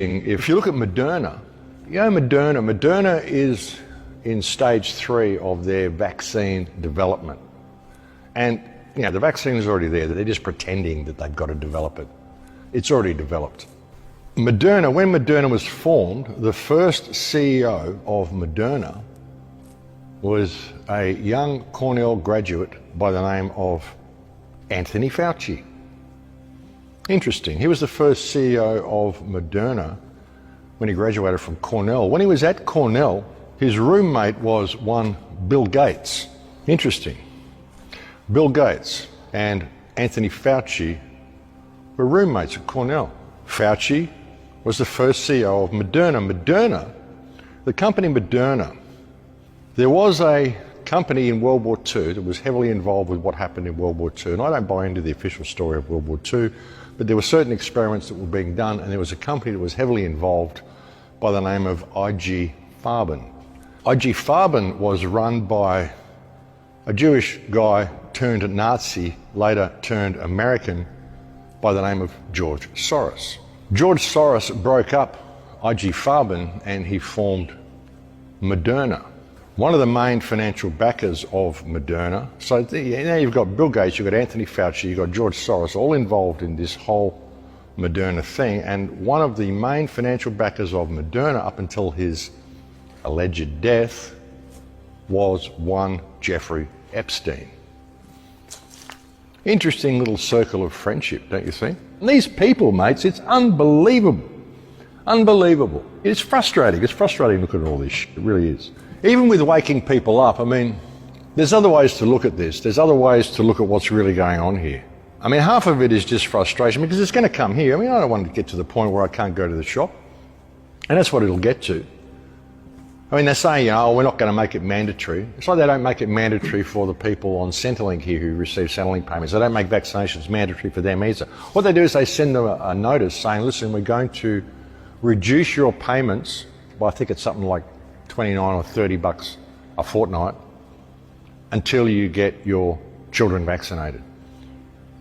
If you look at Moderna, Moderna is in stage 3 of their vaccine development. And the vaccine is already there. They're just pretending that they've got to develop it. It's already developed. Moderna, when Moderna was formed, the first CEO of Moderna was a young Cornell graduate by the name of Anthony Fauci. Interesting. He was the first CEO of Moderna when he graduated from Cornell. When he was at Cornell, his roommate was one Bill Gates. Interesting. Bill Gates and Anthony Fauci were roommates at Cornell. Fauci was the first CEO of Moderna. The company Moderna, there was a company in World War II that was heavily involved with what happened in World War II. And I don't buy into the official story of World War II, but there were certain experiments that were being done, and there was a company that was heavily involved by the name of IG Farben. IG Farben was run by a Jewish guy turned Nazi, later turned American, by the name of George Soros. George Soros broke up IG Farben and he formed Moderna. One of the main financial backers of Moderna, so now you've got Bill Gates, you've got Anthony Fauci, you've got George Soros, all involved in this whole Moderna thing, and one of the main financial backers of Moderna up until his alleged death was one Jeffrey Epstein. Interesting little circle of friendship, don't you think? And these people, mates, it's unbelievable. Unbelievable. It's frustrating. It's frustrating looking at all this shit. It really is. Even with waking people up, I mean, there's other ways to look at this. There's other ways to look at what's really going on here. I mean, half of it is just frustration because it's going to come here. I mean, I don't want to get to the point where I can't go to the shop. And that's what it'll get to. I mean, they're saying, oh, we're not going to make it mandatory. It's like they don't make it mandatory for the people on Centrelink here who receive Centrelink payments. They don't make vaccinations mandatory for them either. What they do is they send them a notice saying, listen, we're going to reduce your payments by, I think it's something like 29 or 30 bucks a fortnight until you get your children vaccinated.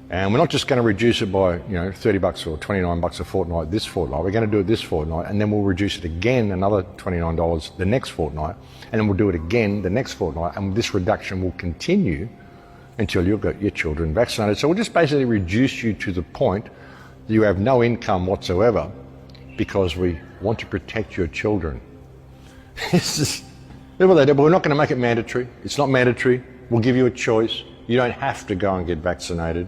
And we're not just going to reduce it by 30 bucks or 29 bucks a fortnight this fortnight. We're going to do it this fortnight, and then we'll reduce it again another $29 the next fortnight, and then we'll do it again the next fortnight, and this reduction will continue until you've got your children vaccinated. So we'll just basically reduce you to the point that you have no income whatsoever because we want to protect your children. This is what they do, but we're not going to make it mandatory. It's not mandatory. We'll give you a choice. You don't have to go and get vaccinated.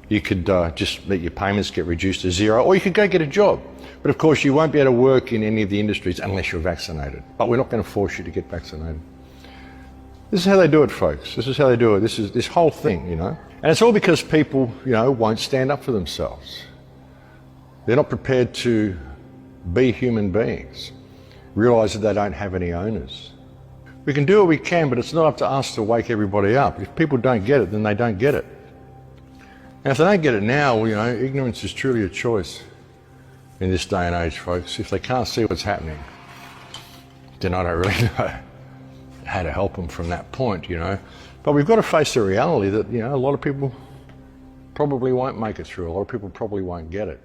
You could just let your payments get reduced to zero, or you could go get a job. But of course, you won't be able to work in any of the industries unless you're vaccinated. But we're not going to force you to get vaccinated. This is how they do it, folks. This is how they do it. This is this whole thing, And it's all because people, won't stand up for themselves. They're not prepared to be human beings, realize that they don't have any owners. We can do what we can, but it's not up to us to wake everybody up. If people don't get it, then they don't get it. And if they don't get it now, ignorance is truly a choice in this day and age, folks. If they can't see what's happening, then I don't really know how to help them from that point, But we've got to face the reality that, a lot of people probably won't make it through. A lot of people probably won't get it.